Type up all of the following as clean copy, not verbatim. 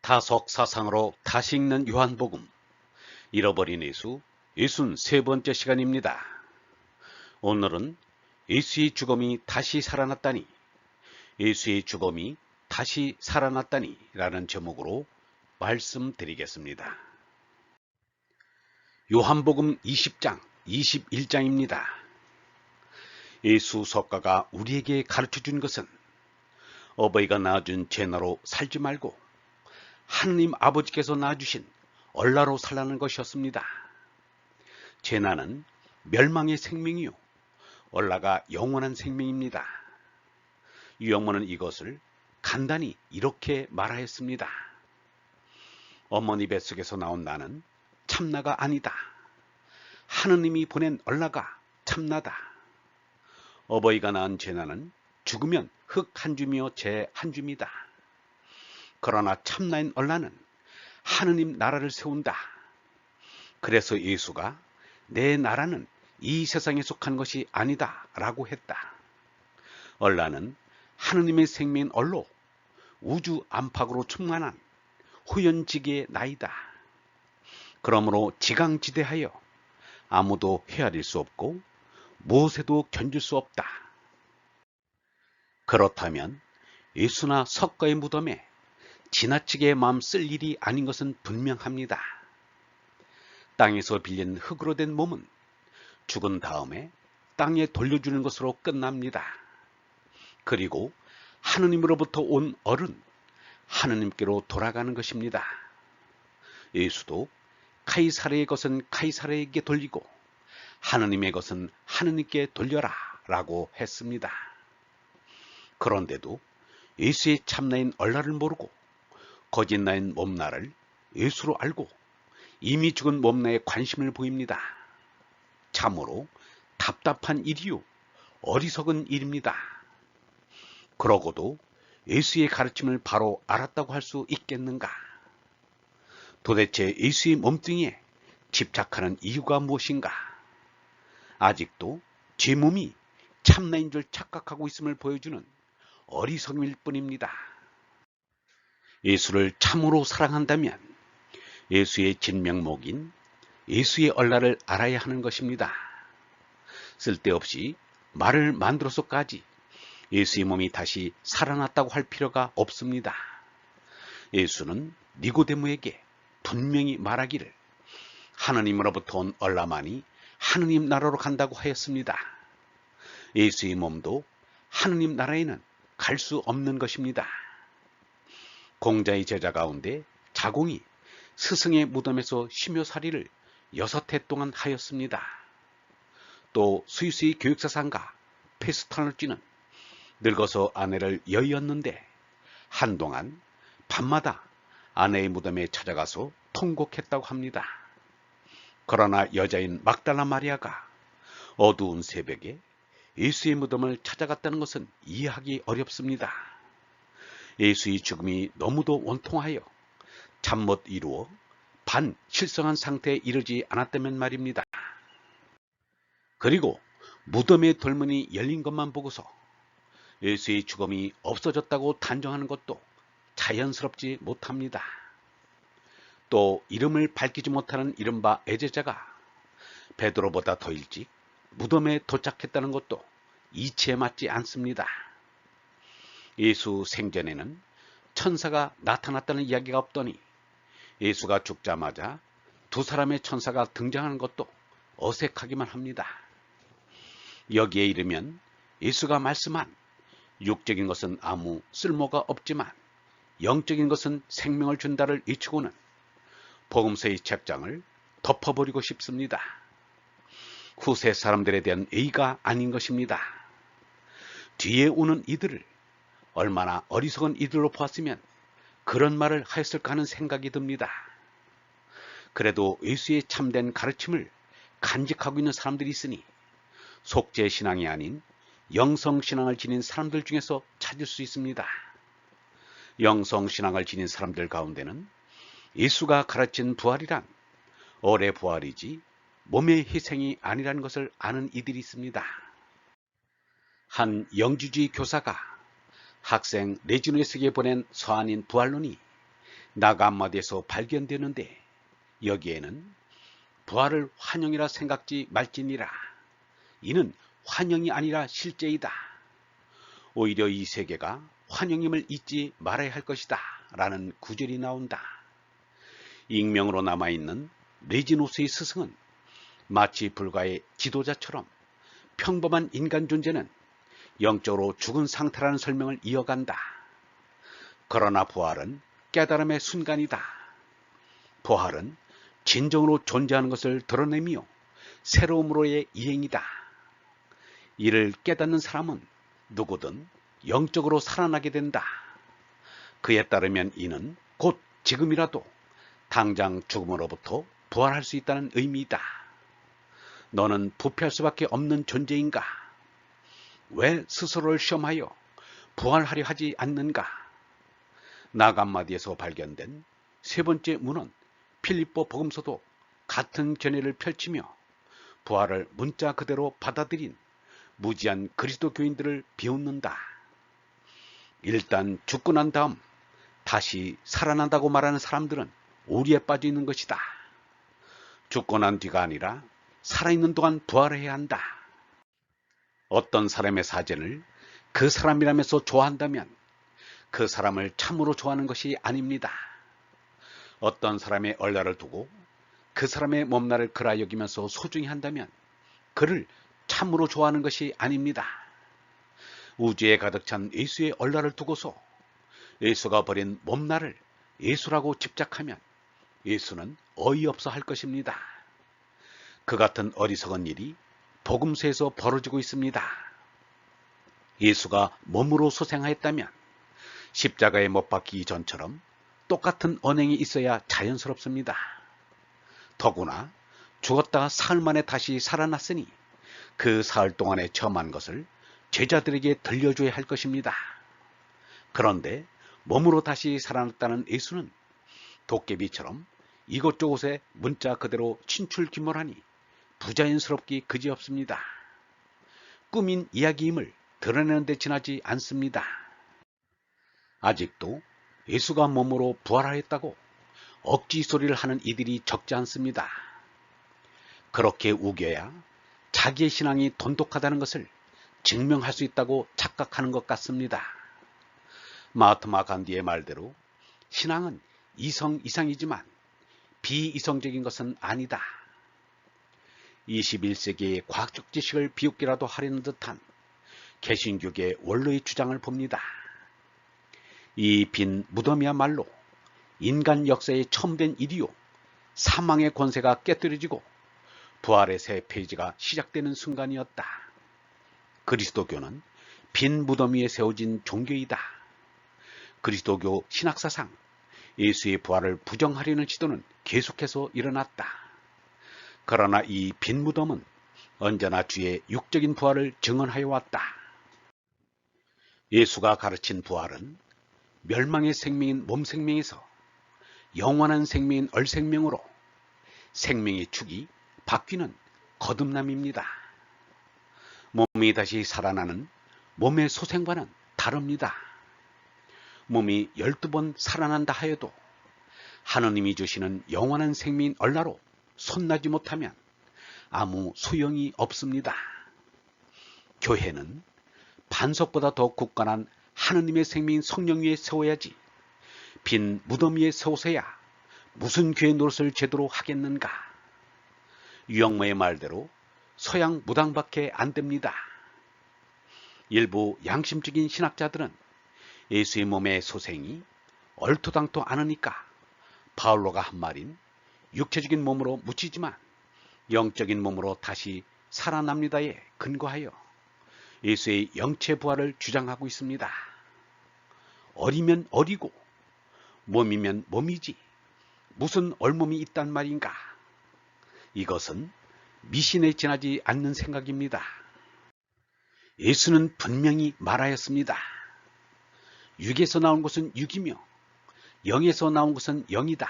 다속 사상으로 다시 읽는 요한복음. 잃어버린 예수 63번째 시간입니다. 오늘은 예수의 죽음이 다시 살아났다니, 예수의 죽음이 다시 살아났다니 라는 제목으로 말씀드리겠습니다. 요한복음 20장 21장입니다. 예수 석가가 우리에게 가르쳐준 것은 어버이가 낳아준 제나로 살지 말고 하느님 아버지께서 낳아주신 얼라로 살라는 것이었습니다. 제나는 멸망의 생명이요, 얼라가 영원한 생명입니다. 유영모는 이것을 간단히 이렇게 말하였습니다. 어머니 뱃속에서 나온 나는 참나가 아니다. 하느님이 보낸 얼라가 참나다. 어버이가 낳은 제나는 죽으면 흙 한 줌이요 재 한 줌이다. 그러나 참나인 얼라는 하느님 나라를 세운다. 그래서 예수가 내 나라는 이 세상에 속한 것이 아니다 라고 했다. 얼라는 하느님의 생명인 얼로 우주 안팎으로 충만한 후연지기의 나이다. 그러므로 지강지대하여 아무도 헤아릴 수 없고 무엇에도 견줄 수 없다. 그렇다면 예수나 석가의 무덤에 지나치게 마음 쓸 일이 아닌 것은 분명합니다. 땅에서 빌린 흙으로 된 몸은 죽은 다음에 땅에 돌려주는 것으로 끝납니다. 그리고 하느님으로부터 온 얼은 하느님께로 돌아가는 것입니다. 예수도 카이사르의 것은 카이사르에게 돌리고 하느님의 것은 하느님께 돌려라 라고 했습니다. 그런데도 예수의 참나인 얼라를 모르고 거짓나인 몸나를 예수로 알고 이미 죽은 몸나에 관심을 보입니다. 참으로 답답한 일이요, 어리석은 일입니다. 그러고도 예수의 가르침을 바로 알았다고 할 수 있겠는가? 도대체 예수의 몸뚱이에 집착하는 이유가 무엇인가? 아직도 제 몸이 참나인 줄 착각하고 있음을 보여주는 어리석음일 뿐입니다. 예수를 참으로 사랑한다면 예수의 진명목인 예수의 얼라를 알아야 하는 것입니다. 쓸데없이 말을 만들어서까지 예수의 몸이 다시 살아났다고 할 필요가 없습니다. 예수는 니고데모에게 분명히 말하기를 하느님으로부터 온 얼라만이 하느님 나라로 간다고 하였습니다. 예수의 몸도 하느님 나라에는 갈 수 없는 것입니다. 공자의 제자 가운데 자공이 스승의 무덤에서 심효살이를 6해 동안 하였습니다. 또 스위스의 교육사상가 페스타누찌는 늙어서 아내를 여의었는데 한동안 밤마다 아내의 무덤에 찾아가서 통곡했다고 합니다. 그러나 여자인 막달라 마리아가 어두운 새벽에 예수의 무덤을 찾아갔다는 것은 이해하기 어렵습니다. 예수의 죽음이 너무도 원통하여 잠 못 이루어 반실성한 상태에 이르지 않았다면 말입니다. 그리고 무덤의 돌문이 열린 것만 보고서 예수의 죽음이 없어졌다고 단정하는 것도 자연스럽지 못합니다. 또 이름을 밝히지 못하는 이른바 애제자가 베드로보다 더 일찍 무덤에 도착했다는 것도 이치에 맞지 않습니다. 예수 생전에는 천사가 나타났다는 이야기가 없더니 예수가 죽자마자 두 사람의 천사가 등장하는 것도 어색하기만 합니다. 여기에 이르면 예수가 말씀한 육적인 것은 아무 쓸모가 없지만 영적인 것은 생명을 준다를 잊히고는 복음서의 책장을 덮어버리고 싶습니다. 후세 사람들에 대한 예의가 아닌 것입니다. 뒤에 오는 이들을 얼마나 어리석은 이들로 보았으면 그런 말을 하였을까 하는 생각이 듭니다. 그래도 예수의 참된 가르침을 간직하고 있는 사람들이 있으니 속죄신앙이 아닌 영성신앙을 지닌 사람들 중에서 찾을 수 있습니다. 영성신앙을 지닌 사람들 가운데는 예수가 가르친 부활이란 얼의 부활이지 몸의 희생이 아니라는 것을 아는 이들이 있습니다. 한 영주주의 교사가 학생 레지누스에게 보낸 서한인 부활론이 나감마디에서 발견되는데 여기에는 부활을 환영이라 생각지 말지니라. 이는 환영이 아니라 실제이다. 오히려 이 세계가 환영임을 잊지 말아야 할 것이다 라는 구절이 나온다. 익명으로 남아있는 레지노스의 스승은 마치 불가의 지도자처럼 평범한 인간 존재는 영적으로 죽은 상태라는 설명을 이어간다. 그러나 부활은 깨달음의 순간이다. 부활은 진정으로 존재하는 것을 드러내며 새로움으로의 이행이다. 이를 깨닫는 사람은 누구든 영적으로 살아나게 된다. 그에 따르면 이는 곧 지금이라도 당장 죽음으로부터 부활할 수 있다는 의미이다. 너는 부패할 수밖에 없는 존재인가? 왜 스스로를 시험하여 부활하려 하지 않는가? 나감마디에서 발견된 세 번째 문은 필립보 복음서도 같은 견해를 펼치며 부활을 문자 그대로 받아들인 무지한 그리스도 교인들을 비웃는다. 일단 죽고 난 다음 다시 살아난다고 말하는 사람들은 오리에 빠져 있는 것이다. 죽고 난 뒤가 아니라 살아있는 동안 부활해야 한다. 어떤 사람의 사진을 그 사람이라면서 좋아한다면 그 사람을 참으로 좋아하는 것이 아닙니다. 어떤 사람의 얼라를 두고 그 사람의 몸날을 그라 여기면서 소중히 한다면 그를 참으로 좋아하는 것이 아닙니다. 우주에 가득 찬 예수의 얼라를 두고서 예수가 버린 몸날을 예수라고 집착하면 예수는 어이없어 할 것입니다. 그 같은 어리석은 일이 복음서에서 벌어지고 있습니다. 예수가 몸으로 소생하였다면 십자가에 못 박히기 전처럼 똑같은 언행이 있어야 자연스럽습니다. 더구나 죽었다가 사흘 만에 다시 살아났으니 그 사흘 동안에 처음한 것을 제자들에게 들려줘야 할 것입니다. 그런데 몸으로 다시 살아났다는 예수는 도깨비처럼 이곳저곳에 문자 그대로 친출귀몰하니 부자연스럽기 그지없습니다. 꾸민 이야기임을 드러내는 데 지나지 않습니다. 아직도 예수가 몸으로 부활하였다고 억지 소리를 하는 이들이 적지 않습니다. 그렇게 우겨야 자기의 신앙이 돈독하다는 것을 증명할 수 있다고 착각하는 것 같습니다. 마하트마 간디의 말대로 신앙은 이성 이상이지만 비이성적인 것은 아니다. 21세기의 과학적 지식을 비웃기라도 하려는 듯한 개신교계의 원로의 주장을 봅니다. 이 빈 무덤이야말로 인간 역사에 처음 된 일이요 사망의 권세가 깨뜨려지고 부활의 새 페이지가 시작되는 순간이었다. 그리스도교는 빈 무덤 위에 세워진 종교이다. 그리스도교 신학사상 예수의 부활을 부정하려는 시도는 계속해서 일어났다. 그러나 이 빈 무덤은 언제나 주의 육적인 부활을 증언하여 왔다. 예수가 가르친 부활은 멸망의 생명인 몸 생명에서 영원한 생명인 얼 생명으로 생명의 축이 바뀌는 거듭남입니다. 몸이 다시 살아나는 몸의 소생과는 다릅니다. 몸이 12번 살아난다 하여도 하느님이 주시는 영원한 생명인 얼라로 손나지 못하면 아무 소용이 없습니다. 교회는 반석보다 더 굳건한 하느님의 생명인 성령 위에 세워야지 빈 무덤 위에 세워서야 무슨 교회 노릇을 제대로 하겠는가. 유영모의 말대로 서양 무당밖에 안 됩니다. 일부 양심적인 신학자들은 예수의 몸의 소생이 얼토당토 않으니까 바울로가 한 말인 육체적인 몸으로 묻히지만 영적인 몸으로 다시 살아납니다에 근거하여 예수의 영체 부활을 주장하고 있습니다. 어리면 어리고 몸이면 몸이지 무슨 얼몸이 있단 말인가. 이것은 미신에 지나지 않는 생각입니다. 예수는 분명히 말하였습니다. 육에서 나온 것은 육이며 영에서 나온 것은 영이다.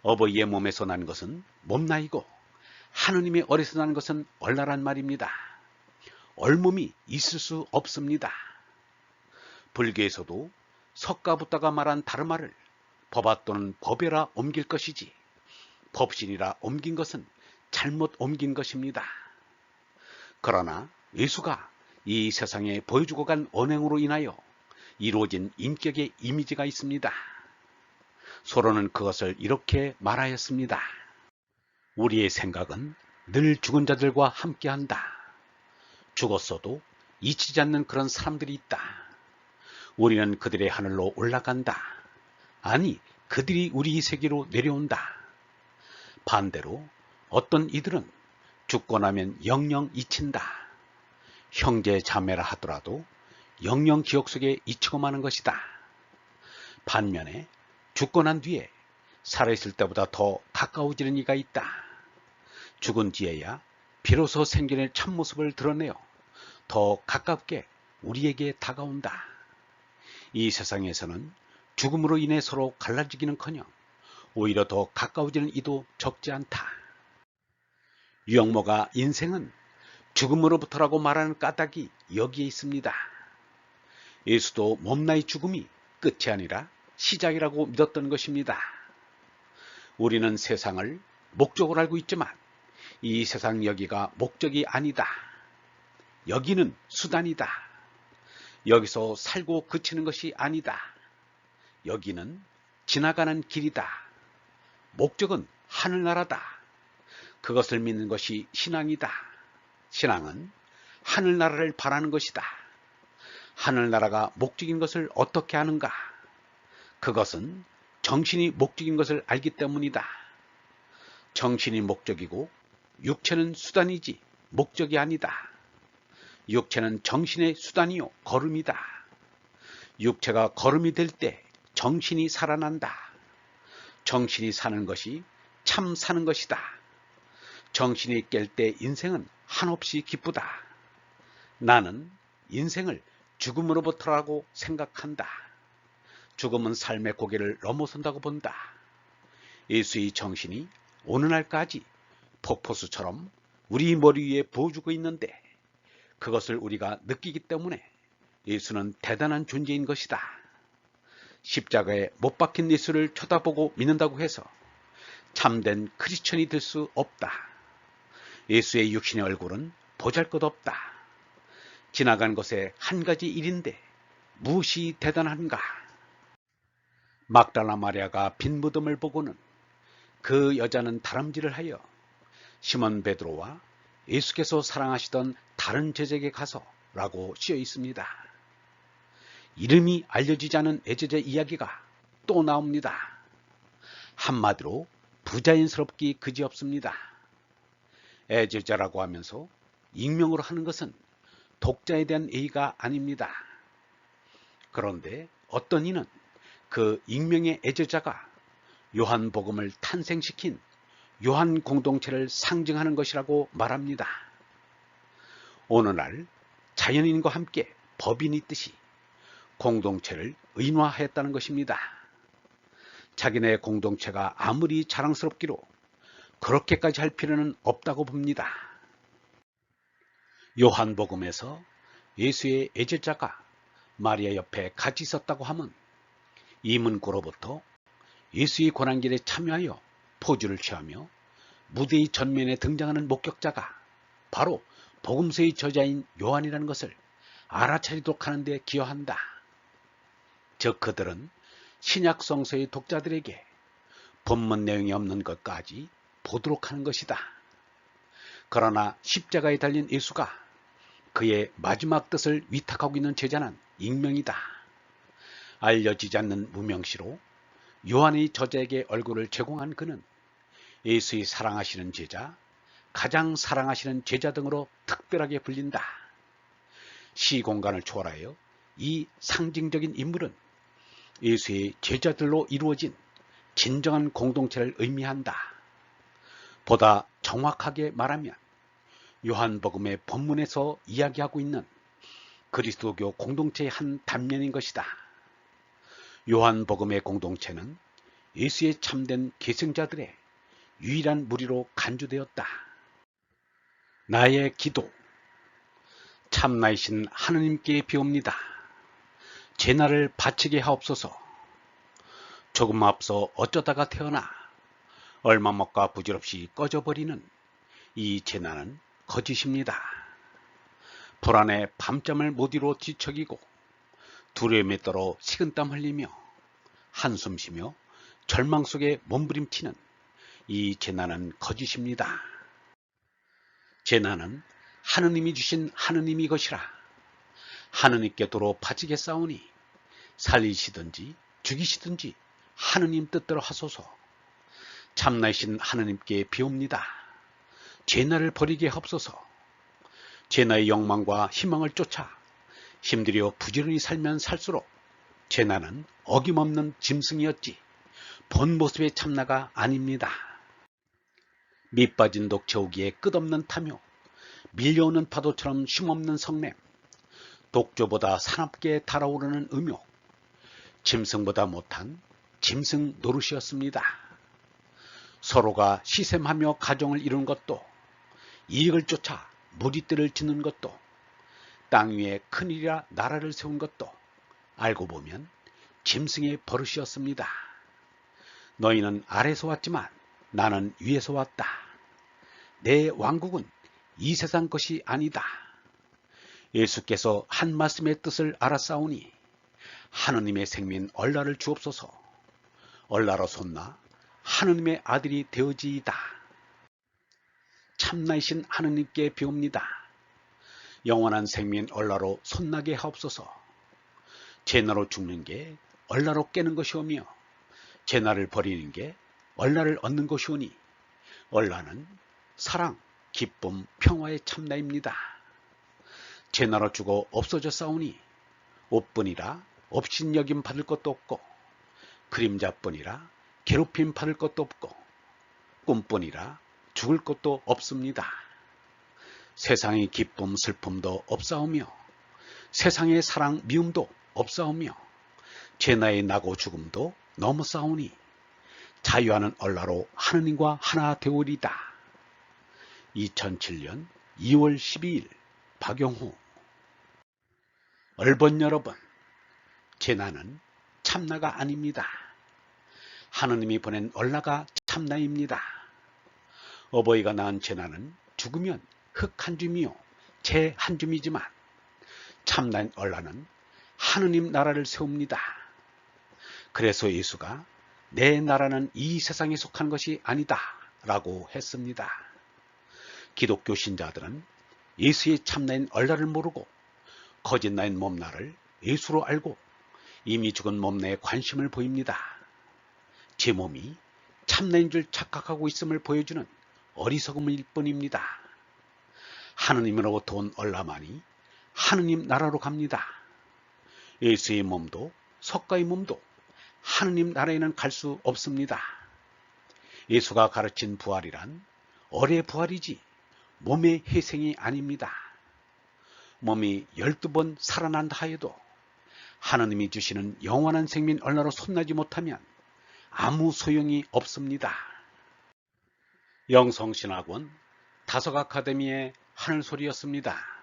어버이의 몸에서 난 것은 몸나이고 하느님의 얼에서 난 것은 얼라란 말입니다. 얼몸이 있을 수 없습니다. 불교에서도 석가부다가 말한 다르마를 법아 또는 법에라 옮길 것이지 법신이라 옮긴 것은 잘못 옮긴 것입니다. 그러나 예수가 이 세상에 보여주고 간 언행으로 인하여 이루어진 인격의 이미지가 있습니다. 서로는 그것을 이렇게 말하였습니다. 우리의 생각은 늘 죽은 자들과 함께한다. 죽었어도 잊히지 않는 그런 사람들이 있다. 우리는 그들의 하늘로 올라간다. 아니, 그들이 우리 세계로 내려온다. 반대로 어떤 이들은 죽고 나면 영영 잊힌다. 형제 자매라 하더라도 영영 기억 속에 잊히고 마는 것이다. 반면에 죽고 난 뒤에 살아있을 때보다 더 가까워지는 이가 있다. 죽은 뒤에야 비로소 생전의 참모습을 드러내어 더 가깝게 우리에게 다가온다. 이 세상에서는 죽음으로 인해 서로 갈라지기는커녕 오히려 더 가까워지는 이도 적지 않다. 유영모가 인생은 죽음으로부터라고 말하는 까닭이 여기에 있습니다. 예수도 몸나의 죽음이 끝이 아니라 시작이라고 믿었던 것입니다. 우리는 세상을 목적으로 알고 있지만 이 세상 여기가 목적이 아니다. 여기는 수단이다. 여기서 살고 그치는 것이 아니다. 여기는 지나가는 길이다. 목적은 하늘나라다. 그것을 믿는 것이 신앙이다. 신앙은 하늘나라를 바라는 것이다. 하늘나라가 목적인 것을 어떻게 아는가? 그것은 정신이 목적인 것을 알기 때문이다. 정신이 목적이고 육체는 수단이지 목적이 아니다. 육체는 정신의 수단이요 걸음이다. 육체가 걸음이 될 때 정신이 살아난다. 정신이 사는 것이 참 사는 것이다. 정신이 깰 때 인생은 한없이 기쁘다. 나는 인생을 죽음으로부터라고 생각한다. 죽음은 삶의 고개를 넘어선다고 본다. 예수의 정신이 오늘날까지 폭포수처럼 우리 머리 위에 부어주고 있는데 그것을 우리가 느끼기 때문에 예수는 대단한 존재인 것이다. 십자가에 못 박힌 예수를 쳐다보고 믿는다고 해서 참된 크리스천이 될 수 없다. 예수의 육신의 얼굴은 보잘것없다. 지나간 것에 한 가지 일인데 무엇이 대단한가? 막달라 마리아가 빈 무덤을 보고는 그 여자는 다람쥐를 하여 시몬 베드로와 예수께서 사랑하시던 다른 제자에게 가서 라고 쓰여 있습니다. 이름이 알려지지 않은 애제자 이야기가 또 나옵니다. 한마디로 부자연스럽기 그지없습니다. 애제자라고 하면서 익명으로 하는 것은 독자에 대한 예의가 아닙니다. 그런데 어떤 이는 그 익명의 애제자가 요한복음을 탄생시킨 요한 공동체를 상징하는 것이라고 말합니다. 오늘날 자연인과 함께 법인이 있듯이 공동체를 의인화했다는 것입니다. 자기네 공동체가 아무리 자랑스럽기로 그렇게까지 할 필요는 없다고 봅니다. 요한복음에서 예수의 애제자가 마리아 옆에 같이 있었다고 하면 이문고로부터 예수의 고난길에 참여하여 포즈를 취하며 무대의 전면에 등장하는 목격자가 바로 복음서의 저자인 요한이라는 것을 알아차리도록 하는 데 기여한다. 즉 그들은 신약 성서의 독자들에게 본문 내용이 없는 것까지 보도록 하는 것이다. 그러나 십자가에 달린 예수가 그의 마지막 뜻을 위탁하고 있는 제자는 익명이다. 알려지지 않는 무명시로 요한의 저자에게 얼굴을 제공한 그는 예수의 사랑하시는 제자, 가장 사랑하시는 제자 등으로 특별하게 불린다. 시공간을 초월하여 이 상징적인 인물은 예수의 제자들로 이루어진 진정한 공동체를 의미한다. 보다 정확하게 말하면 요한복음의 본문에서 이야기하고 있는 그리스도교 공동체의 한 단면인 것이다. 요한복음의 공동체는 예수의 참된 계승자들의 유일한 무리로 간주되었다. 나의 기도. 참나이신 하느님께 비옵니다. 제 날을 바치게 하옵소서. 조금 앞서 어쩌다가 태어나 얼마 먹가 부질없이 꺼져버리는 이 재난은 거짓입니다. 불안에 밤잠을 못 이루어 뒤척이고 두려움에 떨어 식은땀 흘리며 한숨 쉬며 절망 속에 몸부림치는 이 재난은 거짓입니다. 재난은 하느님이 주신 하느님이 것이라. 하느님께 도로 바치게 싸우니 살리시든지 죽이시든지 하느님 뜻대로 하소서. 참나이신 하느님께 비옵니다. 죄나를 버리게 하옵소서. 죄나의 욕망과 희망을 쫓아 힘들여 부지런히 살면 살수록 죄나는 어김없는 짐승이었지 본 모습의 참나가 아닙니다. 밑빠진 독채우기에 끝없는 탐욕, 밀려오는 파도처럼 쉼없는 성냄, 독조보다 사납게 달아오르는 음욕, 짐승보다 못한 짐승 노릇이었습니다. 서로가 시샘하며 가정을 이룬 것도, 이익을 쫓아 무리떼를 짓는 것도, 땅 위에 큰일이라 나라를 세운 것도 알고 보면 짐승의 버릇이었습니다. 너희는 아래서 왔지만 나는 위에서 왔다. 내 왕국은 이 세상 것이 아니다. 예수께서 한 말씀의 뜻을 알았사오니 하느님의 생민 얼라를 주옵소서. 얼라로 솟나 하느님의 아들이 되어지이다. 참나이신 하느님께 비옵니다. 영원한 생민 얼라로 솟나게 하옵소서. 죄나로 죽는 게 얼라로 깨는 것이오며 죄나를 버리는 게 얼라를 얻는 것이오니 얼라는 사랑, 기쁨, 평화의 참나입니다. 죄나로 죽어 없어져 싸우니 옷뿐이라 업신여김 받을 것도 없고 그림자뿐이라 괴롭힘 받을 것도 없고 꿈뿐이라 죽을 것도 없습니다. 세상의 기쁨 슬픔도 없사오며 세상의 사랑 미움도 없사오며 죄나의 나고 죽음도 넘어싸우니 자유하는 얼라로 하느님과 하나 되오리다. 2007년 2월 12일 박영후. 얼번 여러분, 재난은 참나가 아닙니다. 하느님이 보낸 얼라가 참나입니다. 어버이가 낳은 재난은 죽으면 흙 한 줌이요 재 한 줌이지만 참나인 얼라는 하느님 나라를 세웁니다. 그래서 예수가 내 나라는 이 세상에 속한 것이 아니다 라고 했습니다. 기독교 신자들은 예수의 참나인 얼라를 모르고 거짓나인 몸나를 예수로 알고 이미 죽은 몸나에 관심을 보입니다. 제 몸이 참나인 줄 착각하고 있음을 보여주는 어리석음일 뿐입니다. 하느님으로부터 온 얼라만이 하느님 나라로 갑니다. 예수의 몸도 석가의 몸도 하느님 나라에는 갈 수 없습니다. 예수가 가르친 부활이란 얼의 부활이지 몸의 회생이 아닙니다. 몸이 12번 살아난다 하여도 하느님이 주시는 영원한 생민 얼라로 솟나지 못하면 아무 소용이 없습니다. 영성신학원 다석아카데미의 하늘소리였습니다.